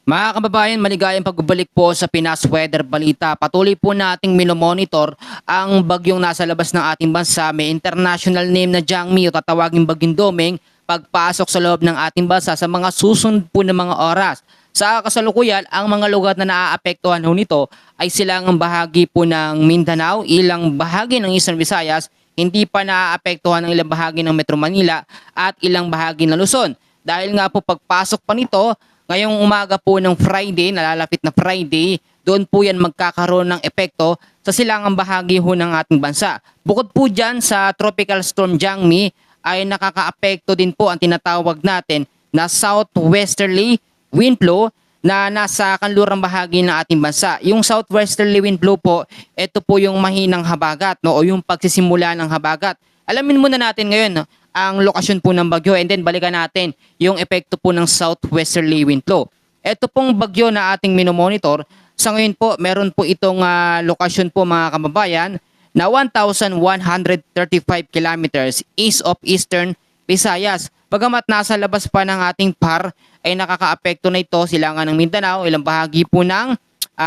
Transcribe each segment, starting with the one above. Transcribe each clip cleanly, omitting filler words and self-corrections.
Mga kababayan, maligayang pagbabalik po sa Pinas Weather Balita. Patuloy po nating minomonitor ang bagyong nasa labas ng ating bansa. May international name na Jangmi o tatawaging bagyong Domeng pagpasok sa loob ng ating bansa sa mga susunod po na mga oras. Sa kasalukuyan, ang mga lugar na naaapektuhan ho nito ay silang bahagi po ng Mindanao, ilang bahagi ng Eastern Visayas, hindi pa naaapektuhan ng ilang bahagi ng Metro Manila at ilang bahagi ng Luzon. Dahil nga po pagpasok pa nito, ngayong umaga po ng Friday, nalalapit na Friday, doon po yan magkakaroon ng epekto sa silangang bahagi ho ng ating bansa. Bukod po dyan sa Tropical Storm Jangmi ay nakakaapekto din po ang tinatawag natin na southwesterly wind flow na nasa kanlurang bahagi ng ating bansa. Yung southwesterly wind flow po, ito po yung mahinang habagat, no, o yung pagsisimula ng habagat. Alamin muna natin ngayon, no, ang lokasyon po ng bagyo, and then balikan natin yung epekto po ng southwesterly wind flow. Ito pong bagyo na ating minomonitor, sa ngayon po meron po itong lokasyon po mga kababayan na 1,135 kilometers east of Eastern Visayas. Bagamat nasa labas pa ng ating PAR ay nakakaapekto na ito silangan ng Mindanao, ilang bahagi po ng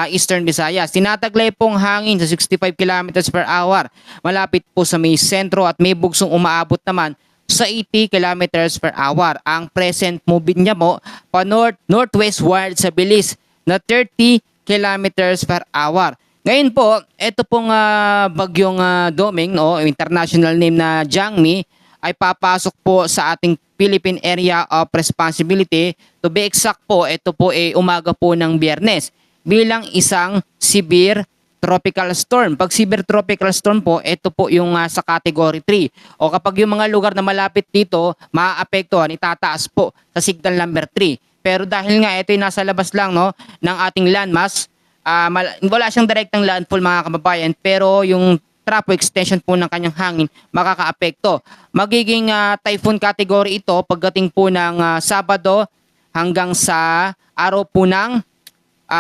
Eastern Visayas. Tinataglay pong hangin sa 65 kilometers per hour. Malapit po sa may sentro at may bugsong umaabot naman sa 80 kilometers per hour. Ang present movement niya po pa northwestward sa bilis na 30 kilometers per hour. Ngayon po, ito pong bagyong Domeng, no, international name na Jangmi, ay papasok po sa ating Philippine Area of Responsibility. To be exact po, ito po ay umaga po ng Biyernes bilang isang severe tropical storm. Pag severe tropical storm po, ito po yung sa category 3. O kapag yung mga lugar na malapit dito, maaapektuhan, itataas po sa signal number 3. Pero dahil nga ito yung nasa labas lang, no, ng ating landmass, wala siyang direktang landfall mga kababayan, pero yung trapo extension po ng kanyang hangin makakaapekto. Magiging typhoon category ito pagdating po ng Sabado hanggang sa araw po ng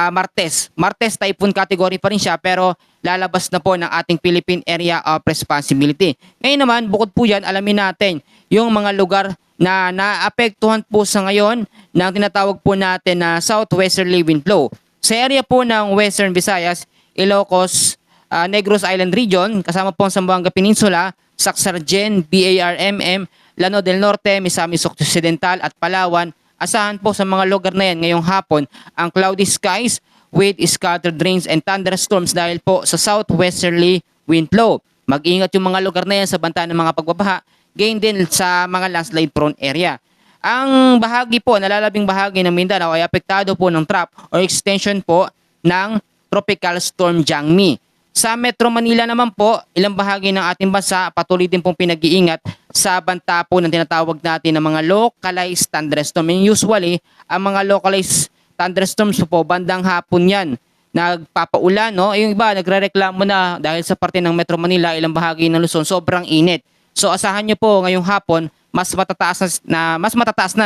Martes. Martes typhoon category pa rin siya, pero lalabas na po ng ating Philippine Area of Responsibility. Ngayon naman, bukod po yan, alamin natin yung mga lugar na naapektuhan po sa ngayon ng tinatawag po natin na southwesterly wind flow. Sa area po ng Western Visayas, Ilocos, Negros Island Region, kasama po ang Zamboanga Peninsula, Sacsargen, BARMM, Lanao del Norte, Misamis Occidental at Palawan. Asahan po sa mga lugar na yan ngayong hapon ang cloudy skies with scattered rains and thunderstorms dahil po sa southwesterly wind flow. Mag-ingat yung mga lugar na yan sa banta ng mga pagbabaha, gain din sa mga landslide prone area. Ang bahagi po, nalalabing bahagi ng Mindanao ay apektado po ng trap o extension po ng Tropical Storm Jangmi. Sa Metro Manila naman po, ilang bahagi ng ating bansa patuloy din pong pinag-iingat sa banta po ng tinatawag natin ng mga localized thunderstorm. And usually, ang mga localized thunderstorms po, bandang hapon yan, nagpapaulan, no? Yung iba, nagre-reklamo na dahil sa parte ng Metro Manila, ilang bahagi ng Luzon, sobrang init. So asahan nyo po ngayong hapon, mas matataas na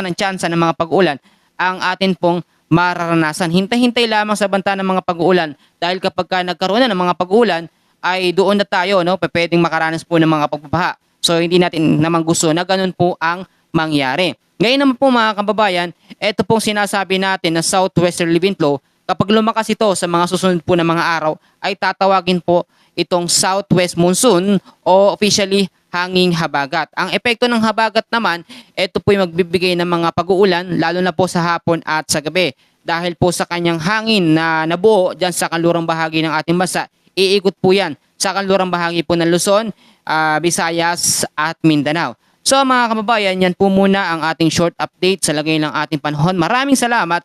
ng tsansa ng mga pag-ulan ang atin pong mararanasan. Hintay-hintay lamang sa banta ng mga pag-uulan dahil kapag nagkaroon na ng mga pag-uulan ay doon na tayo, no, pwedeng makaranas po ng mga pagbabaha. So hindi natin naman gusto na ganun po ang mangyari. Ngayon naman po mga kababayan, ito pong sinasabi natin na southwesterly wind flow, kapag lumakas ito sa mga susunod po na mga araw ay tatawagin po itong southwest monsoon o officially hanging habagat. Ang epekto ng habagat naman, ito po yung magbibigay ng mga pag-uulan lalo na po sa hapon at sa gabi. Dahil po sa kanyang hangin na nabuo dyan sa kanlurang bahagi ng ating bansa, iikot po yan sa kanlurang bahagi po ng Luzon, Visayas at Mindanao. So mga kababayan, yan po muna ang ating short update sa lagay ng ating panahon. Maraming salamat.